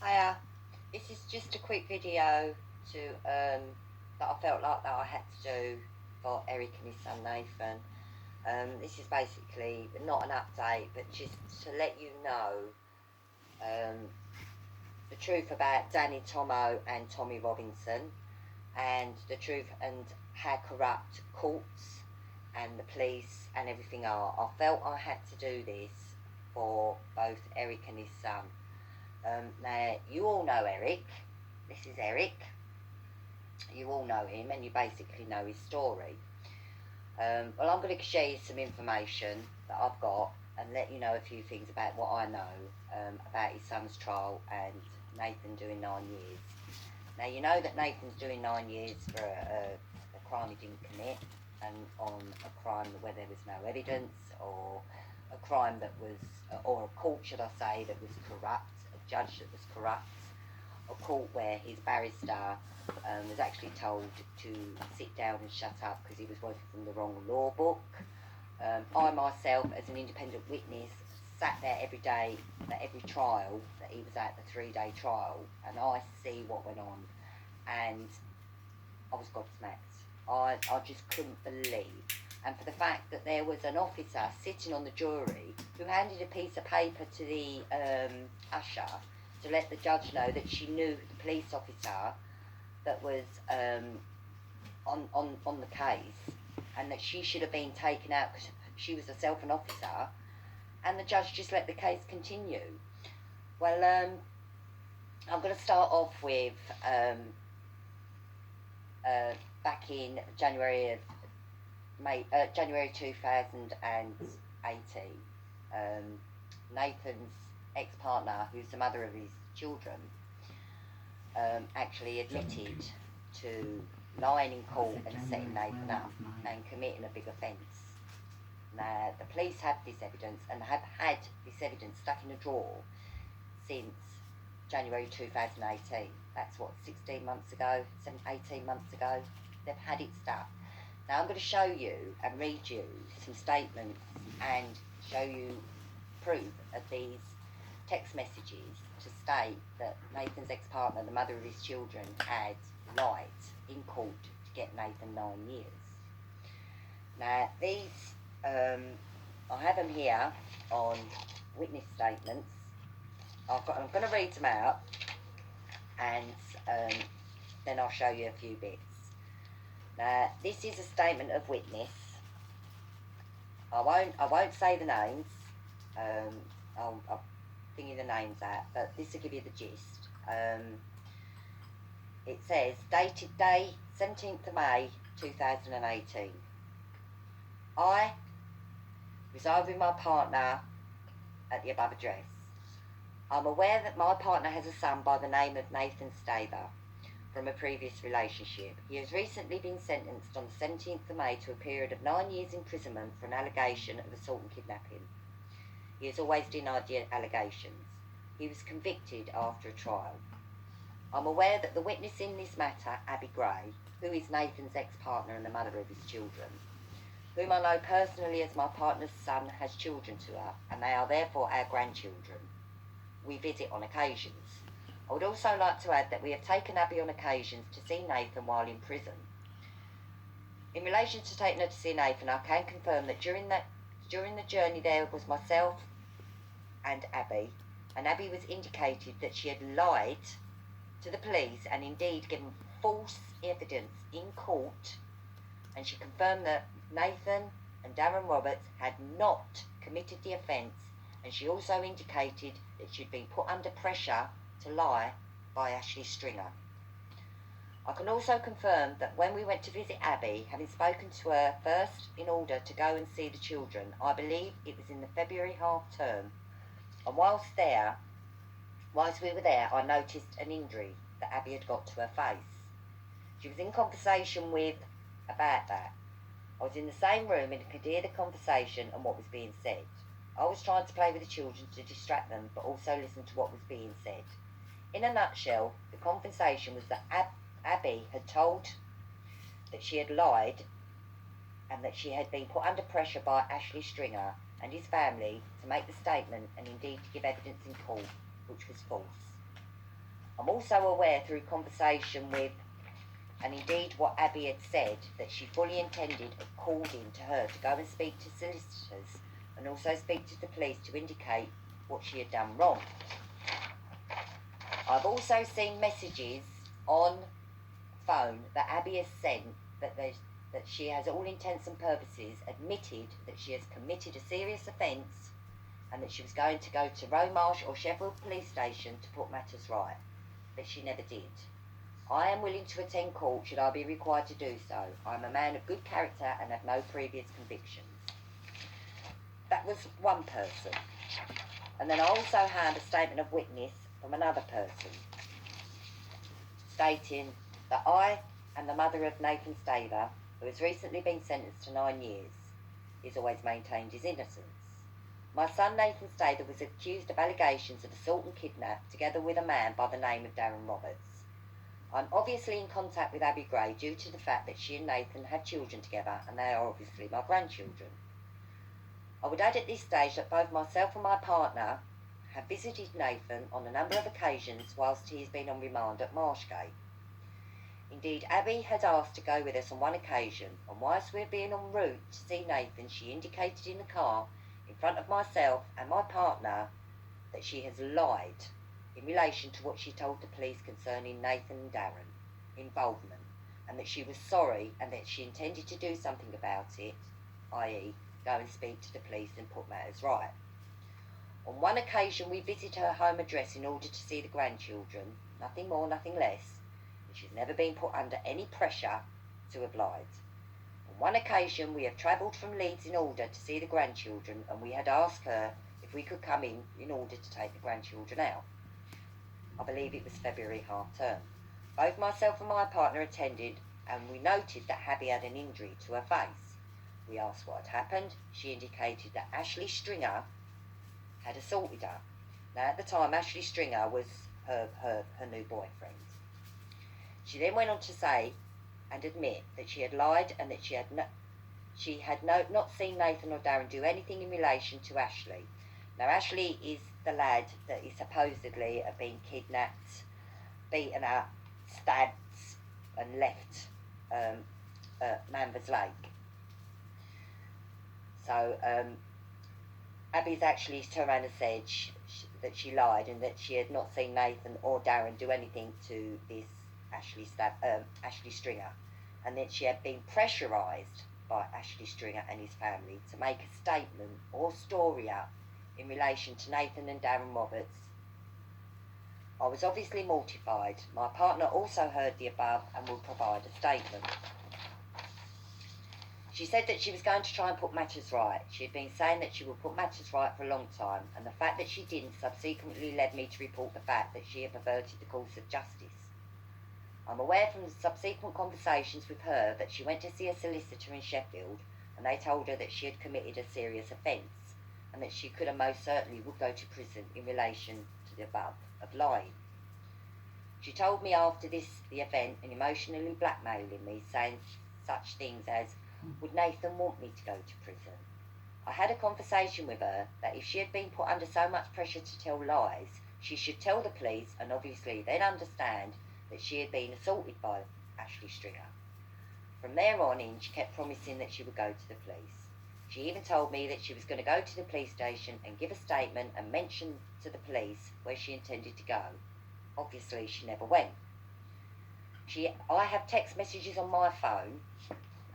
Hiya, this is just a quick video to that I felt like that I had to do for Eric and his son Nathan. This is basically not an update, but just to let you know the truth about Danny Tomo and Tommy Robinson, and the truth and how corrupt courts and the police and everything are. I felt I had to do this for both Eric and his son. Now, you all know Eric. This is Eric. You all know him, and you basically know his story. Well, I'm going to share you some information that I've got and let you know a few things about what I know about his son's trial and Nathan doing 9 years. Now, you know that Nathan's doing 9 years for a crime he didn't commit, and on a crime where there was no evidence, or a crime that was, or a court, should I say, that was corrupt, a judge that was corrupt, a court where his barrister was actually told to sit down and shut up because he was working from the wrong law book. I myself, as an independent witness, sat there every day at every trial that he was at, the 3-day trial, and I see what went on, and I was gobsmacked. I just couldn't believe. And for the fact that there was an officer sitting on the jury who handed a piece of paper to the usher to let the judge know that she knew the police officer that was on the case, and that she should have been taken out because she was herself an officer, and the judge just let the case continue. Well, I'm going to start off with back in January 2018, Nathan's ex-partner, who's the mother of his children, actually admitted to lying in court and setting Nathan up and committing a big offence. Now, the police have this evidence and have had this evidence stuck in a drawer since January 2018. That's what, 16 months ago, 18 months ago? They've had it stuck. Now, I'm going to show you and read you some statements and show you proof of these text messages to state that Nathan's ex-partner, the mother of his children, had lied in court to get Nathan 9 years. Now, these, I have them here on witness statements. I'm going to read them out, and then I'll show you a few bits. Now, this is a statement of witness. I won't say the names. I'll bring you the names out, but this will give you the gist. It says, dated day 17th of May 2018. I reside with my partner at the above address. I'm aware that my partner has a son by the name of Nathan Stather from a previous relationship. He has recently been sentenced on the 17th of May to a period of 9 years imprisonment for an allegation of assault and kidnapping. He has always denied the allegations. He was convicted after a trial. I'm aware that the witness in this matter, Abby Gray, who is Nathan's ex-partner and the mother of his children, whom I know personally as my partner's son, has children to her, and they are therefore our grandchildren. We visit on occasions. I would also like to add that we have taken Abby on occasions to see Nathan while in prison. In relation to taking her to see Nathan, I can confirm that during the journey there was myself and Abby was indicated that she had lied to the police and indeed given false evidence in court, and she confirmed that Nathan and Darren Roberts had not committed the offence, and she also indicated that she'd been put under pressure to lie by Ashley Stringer. I can also confirm that when we went to visit Abby, having spoken to her first in order to go and see the children, I believe it was in the February half term, and whilst we were there, I noticed an injury that Abby had got to her face. She was in conversation with about that. I was in the same room and could hear the conversation and what was being said. I was trying to play with the children to distract them, but also listen to what was being said. In a nutshell, the conversation was that Abby had told that she had lied and that she had been put under pressure by Ashley Stringer and his family to make the statement and indeed to give evidence in court, which was false. I'm also aware through conversation with, and indeed what Abby had said, that she fully intended of calling to her to go and speak to solicitors and also speak to the police to indicate what she had done wrong. I've also seen messages on phone that Abby has sent that she has, all intents and purposes, admitted that she has committed a serious offence and that she was going to go to Romarsh or Sheffield Police Station to put matters right, but she never did. I am willing to attend court should I be required to do so. I am a man of good character and have no previous convictions. That was one person. And then I also had a statement of witness from another person stating that I and the mother of Nathan Staver, who has recently been sentenced to 9 years, he's always maintained his innocence. My son Nathan Staver was accused of allegations of assault and kidnap together with a man by the name of Darren Roberts. I'm obviously in contact with Abby Gray due to the fact that she and Nathan have children together, and they are obviously my grandchildren. I would add at this stage that both myself and my partner have visited Nathan on a number of occasions whilst he has been on remand at Marshgate. Indeed, Abby had asked to go with us on one occasion, and whilst we were being en route to see Nathan, she indicated in the car in front of myself and my partner that she has lied in relation to what she told the police concerning Nathan and Darren involvement, and that she was sorry and that she intended to do something about it, i.e. go and speak to the police and put matters right. On one occasion we visited her home address in order to see the grandchildren, nothing more, nothing less, and she's never been put under any pressure to have lied. On one occasion we have travelled from Leeds in order to see the grandchildren, and we had asked her if we could come in order to take the grandchildren out. I believe it was February half term. Both myself and my partner attended, and we noted that Abby had an injury to her face. We asked what had happened. She indicated that Ashley Stringer had assaulted her. Now at the time Ashley Stringer was her new boyfriend. She then went on to say and admit that she had lied and that she had not seen Nathan or Darren do anything in relation to Ashley. Now Ashley is the lad that is supposedly been kidnapped, beaten up, stabbed and left Manvers Lake. So Abby's actually turned around and said that she lied and that she had not seen Nathan or Darren do anything to this Ashley Stringer, and that she had been pressurised by Ashley Stringer and his family to make a statement or story up in relation to Nathan and Darren Roberts. I was obviously mortified. My partner also heard the above and will provide a statement. She said that she was going to try and put matters right. She had been saying that she would put matters right for a long time, and the fact that she didn't subsequently led me to report the fact that she had perverted the course of justice. I'm aware from the subsequent conversations with her that she went to see a solicitor in Sheffield, and they told her that she had committed a serious offence, and that she could and most certainly would go to prison in relation to the above of lying. She told me after the event and emotionally blackmailing me, saying such things as, would Nathan want me to go to prison? I had a conversation with her that if she had been put under so much pressure to tell lies, she should tell the police and obviously then understand that she had been assaulted by Ashley Stringer. From there on in, she kept promising that she would go to the police. She even told me that she was going to go to the police station and give a statement and mention to the police where she intended to go. Obviously, she never went. I have text messages on my phone,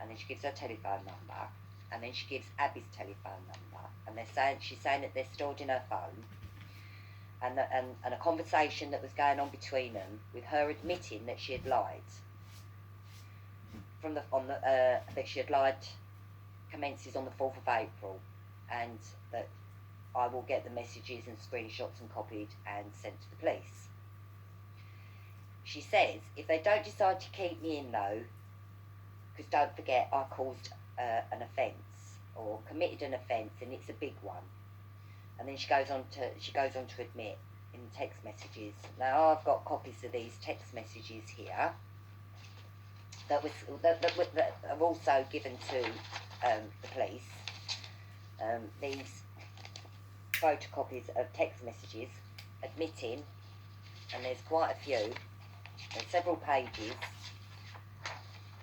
and then she gives her telephone number, and then she gives Abby's telephone number, and she's saying that they're stored in her phone, and a conversation that was going on between them, with her admitting that she had lied. That she had lied commences on the 4th of April, and that I will get the messages and screenshots and copied and sent to the police. She says, if they don't decide to keep me in though, because don't forget I caused an offence or committed an offence, and it's a big one. And then she goes on to admit in the text messages. Now I've got copies of these text messages here that are also given to the police. These photocopies of text messages admitting and there's quite a few, there's several pages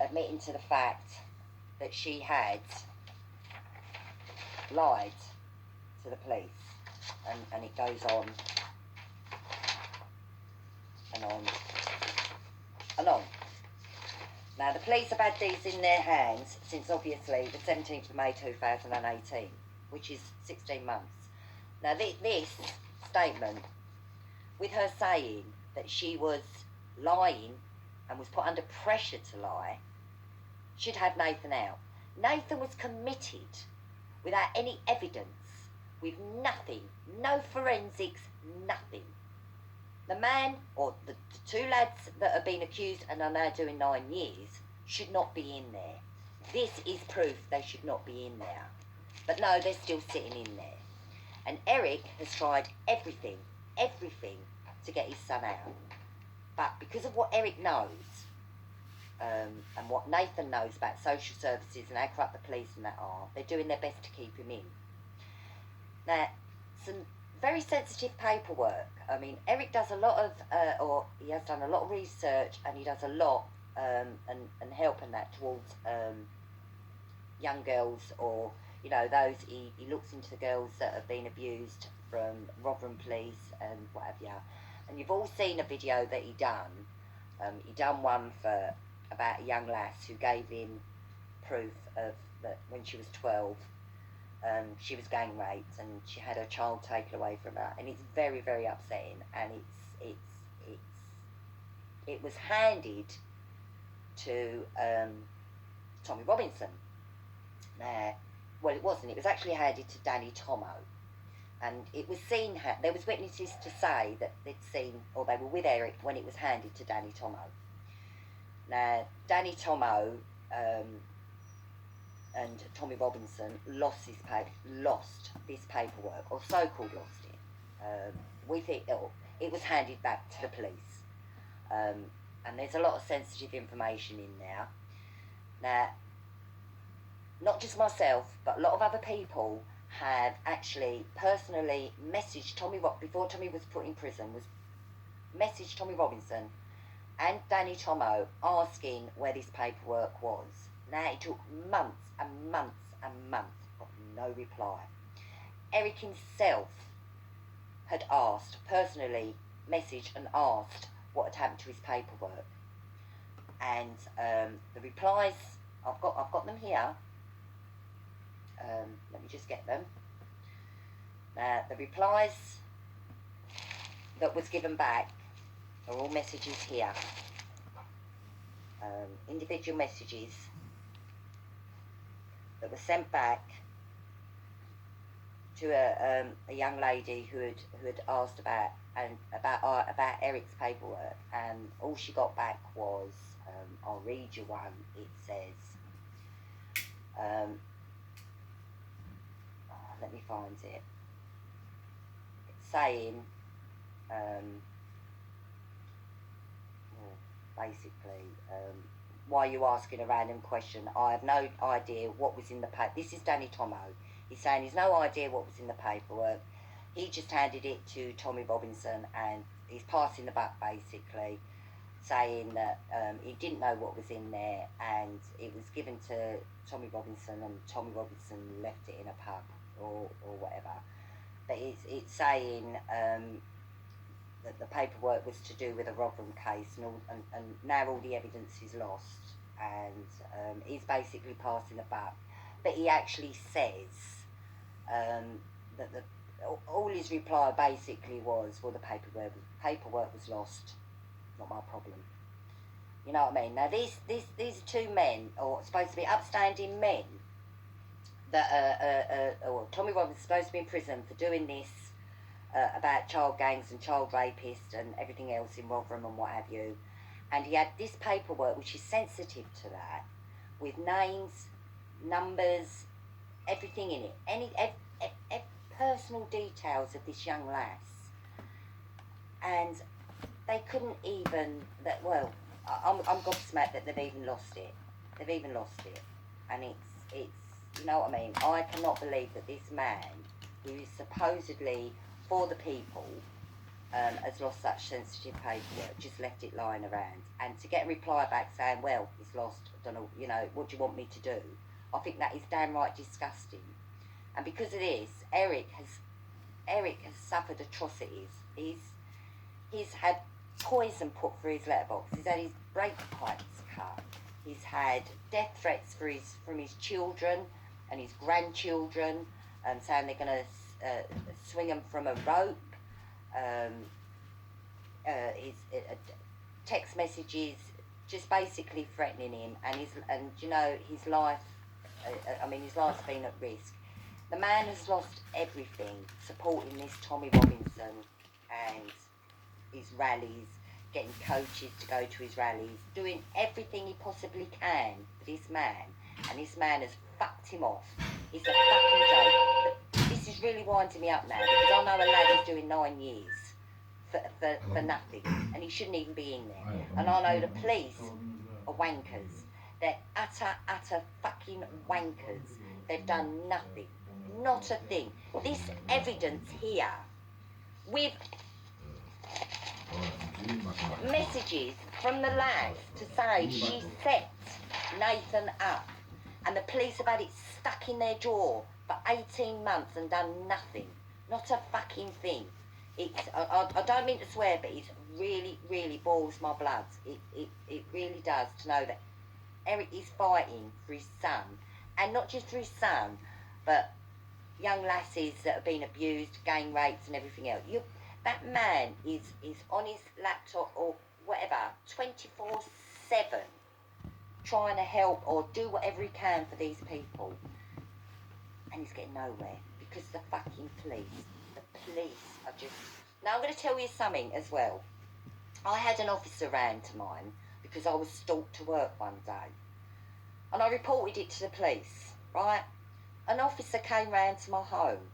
admitting to the fact that she had lied to the police, and it goes on and on and on. Now, the police have had these in their hands since, obviously, the 17th of May 2018, which is 16 months. Now, this statement, with her saying that she was lying and was put under pressure to lie, should have Nathan out. Nathan was committed without any evidence, with nothing, no forensics, nothing. The man, or the two lads that have been accused and are now doing 9 years, should not be in there. This is proof they should not be in there. But no, they're still sitting in there. And Eric has tried everything to get his son out. But because of what Eric knows, and what Nathan knows about social services and how corrupt the police and that are, they're doing their best to keep him in. Now, some very sensitive paperwork. I mean, Eric does a lot of, or he has done a lot of research, and he does a lot and helping that towards young girls, or, you know, those, he looks into the girls that have been abused from Rotherham police and what have you. And you've all seen a video that he done one for about a young lass who gave him proof of that when she was 12, she was gang raped and she had her child taken away from her, and it's very, very upsetting. And it was handed to Tommy Robinson. Well, it wasn't. It was actually handed to Danny Tomo, and it was seen. There was witnesses to say that they'd seen, or they were with Eric when it was handed to Danny Tomo. Now, Danny Tomo and Tommy Robinson lost this paperwork, or so-called lost it. We think it was handed back to the police, and there's a lot of sensitive information in there. Now, not just myself, but a lot of other people have actually personally messaged Tommy before Tommy was put in prison. Was messaged Tommy Robinson and Danny Tomo asking where this paperwork was. Now, it took months and months and months, got no reply. Eric himself had asked, personally messaged and asked what had happened to his paperwork. And the replies, I've got them here. Let me just get them. The replies that was given back are all messages here. Individual messages that were sent back to a young lady who had asked about Eric's paperwork, and all she got back was, I'll read you one. It says, let me find it. It's saying, basically, why are you asking a random question? I have no idea what was in the paper. This is Danny Tomo. He's saying he's no idea what was in the paperwork. He just handed it to Tommy Robinson, and he's passing the buck, basically, saying that he didn't know what was in there, and it was given to Tommy Robinson, and Tommy Robinson left it in a pub or whatever. But it's saying that the paperwork was to do with a Rotherham case, and now all the evidence is lost, and he's basically passing the buck. But he actually says that all his reply basically was, well, the paperwork was lost, not my problem. You know what I mean? Now, these are two men, or supposed to be upstanding men, that or Tommy Robinson's supposed to be in prison for doing this about child gangs and child rapists and everything else in Rotherham and what have you. And he had this paperwork, which is sensitive to that, with names, numbers, everything in it, any personal details of this young lass. And they couldn't even, well, I'm gobsmacked that they've even lost it. They've even lost it. And it's, you know what I mean? I cannot believe that this man, who is supposedly for the people, has lost such sensitive paperwork, just left it lying around. And to get a reply back saying, well, it's lost, I don't know, you know, what do you want me to do? I think that is downright disgusting. And because of this, Eric has suffered atrocities. He's had poison put through his letterbox. He's had his brake pipes cut. He's had death threats from his children and his grandchildren, saying they're going to swing him from a rope. His text messages just basically threatening him, and you know, his life. I mean, his life's been at risk. The man has lost everything supporting this Tommy Robinson and his rallies, getting coaches to go to his rallies, doing everything he possibly can for this man, and this man has fucked him off. It's a fucking joke. But this is really winding me up now, because I know a lad is doing 9 years for nothing, and he shouldn't even be in there. And I know the police are wankers. They're utter fucking wankers. They've done nothing. Not a thing. This evidence here, with messages from the lads to say she set Nathan up, and the police have had it stuck in their jaw for 18 months and done nothing. Not a fucking thing. I don't mean to swear, but it really, really boils my blood. It really does, to know that Eric is fighting for his son, and not just for his son, but young lasses that have been abused, gang rapes and everything else. That man is on his laptop or whatever, 24/7, trying to help or do whatever he can for these people. And he's getting nowhere, because the fucking police are just... Now I'm going to tell you something as well. I had an officer round to mine because I was stalked to work one day. And I reported it to the police, right? An officer came round to my home.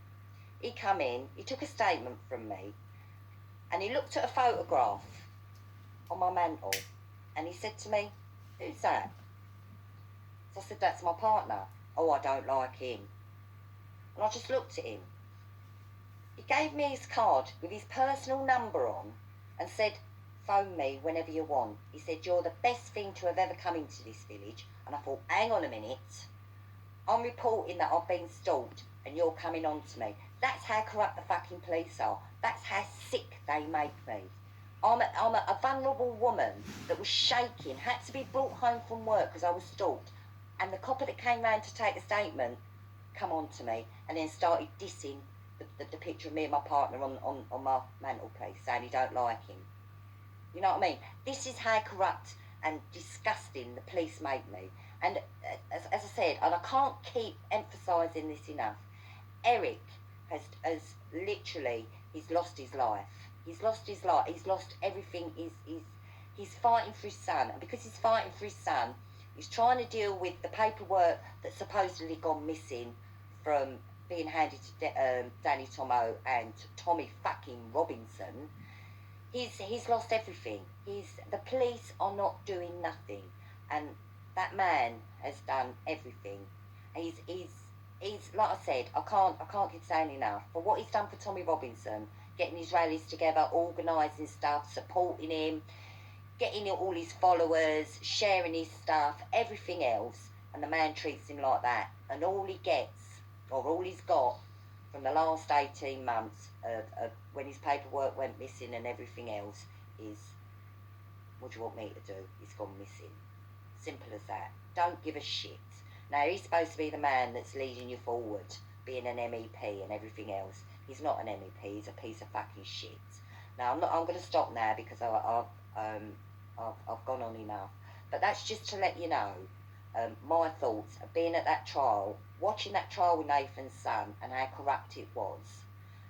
He come in, he took a statement from me, and he looked at a photograph on my mantle, and he said to me, "Who's that?" So I said, "That's my partner." "Oh, I don't like him." And I just looked at him. He gave me his card with his personal number on and said, "Phone me whenever you want." He said, "You're the best thing to have ever come into this village." And I thought, hang on a minute. I'm reporting that I've been stalked and you're coming on to me. That's how corrupt the fucking police are. That's how sick they make me. I'm a vulnerable woman that was shaking, had to be brought home from work because I was stalked. And the copper that came round to take a statement come on to me and then started dissing the picture of me and my partner on my mantelpiece, saying he don't like him. You know what I mean? This is how corrupt and disgusting the police make me. And as I said, and I can't keep emphasising this enough, Eric has literally, he's lost his life. He's lost his life. He's lost everything. He's fighting for his son. And because he's fighting for his son, he's trying to deal with the paperwork that's supposedly gone missing from being handed to Danny Tomo and Tommy fucking Robinson. He's lost everything. The police are not doing nothing, and that man has done everything. He's like I said, I can't keep saying enough. But what he's done for Tommy Robinson, getting his rallies together, organising stuff, supporting him, getting all his followers, sharing his stuff, everything else, and the man treats him like that, and all he gets, or all he's got, from the last 18 months of when his paperwork went missing and everything else is, what do you want me to do? It's gone missing. Simple as that. Don't give a shit. Now, he's supposed to be the man that's leading you forward, being an MEP and everything else. He's not an MEP, he's a piece of fucking shit. Now, I'm going to stop now because I've gone on enough. But that's just to let you know my thoughts of being at that trial, watching that trial with Nathan's son and how corrupt it was.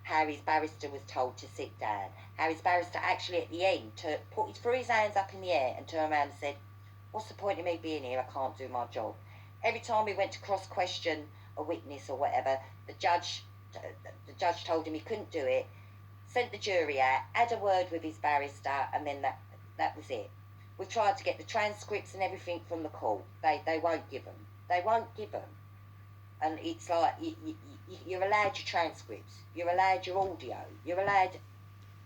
How his barrister was told to sit down. How his barrister actually at the end threw his hands up in the air and turned around and said, "What's the point of me being here? I can't do my job." Every time he went to cross-question a witness or whatever, the judge told him he couldn't do it, sent the jury out, had a word with his barrister, and then that was it. We've tried to get the transcripts and everything from the court. They won't give them. They won't give them. And it's like, you're allowed your transcripts. You're allowed your audio. You're allowed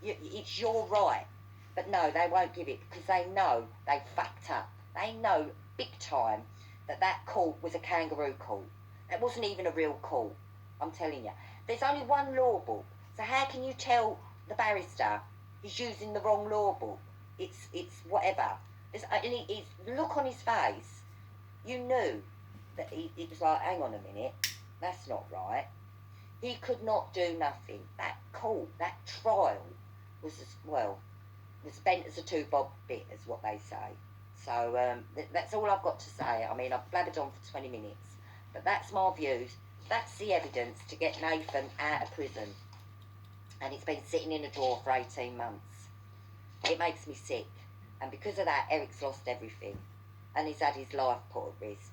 It's your right. But no, they won't give it because they know they fucked up. They know big time that court was a kangaroo court. It wasn't even a real court. I'm telling you. There's only one law book. So how can you tell the barrister he's using the wrong law book? It's whatever. And his look on his face, you knew that it was like, hang on a minute, that's not right. He could not do nothing. That court, that trial was was bent as a two-bob bit, is what they say. So that's all I've got to say. I mean, I've blabbered on for 20 minutes, but that's my views. That's the evidence to get Nathan out of prison. And it's been sitting in a drawer for 18 months. It makes me sick. And because of that, Eric's lost everything. And he's had his life put at risk.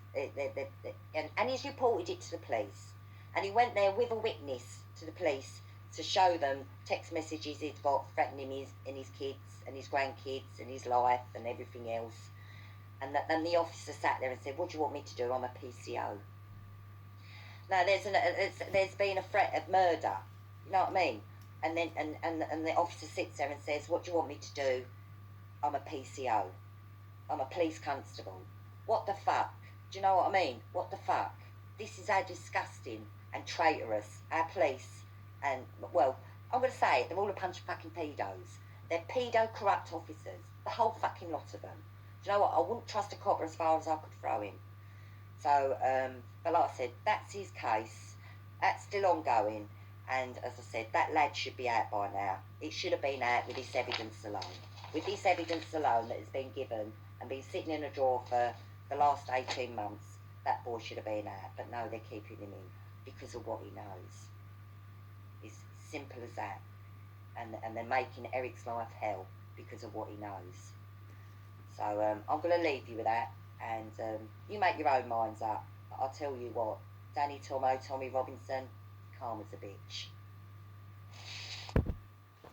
And he's reported it to the police. And he went there with a witness to the police to show them text messages he'd got threatening him and his kids and his grandkids and his life and everything else. And then the officer sat there and said, what do you want me to do? I'm a PCO. Now, there's been a threat of murder. You know what I mean? And then and the officer sits there and says, what do you want me to do? I'm a PCO. I'm a police constable. What the fuck? Do you know what I mean? What the fuck? This is how disgusting and traitorous our police and, well, I'm going to say it, they're all a bunch of fucking pedos. They're pedo-corrupt officers, the whole fucking lot of them. Do you know what? I wouldn't trust a copper as far as I could throw him. So, but like I said, that's his case. That's still ongoing. And as I said, that lad should be out by now. It should have been out with this evidence alone. With this evidence alone that has been given and been sitting in a drawer for the last 18 months, that boy should have been out. But no, they're keeping him in because of what he knows. It's simple as that. And they're making Eric's life hell because of what he knows. So I'm going to leave you with that. And you make your own minds up. But I'll tell you what, Danny Tomo, Tommy Robinson, calm as a bitch.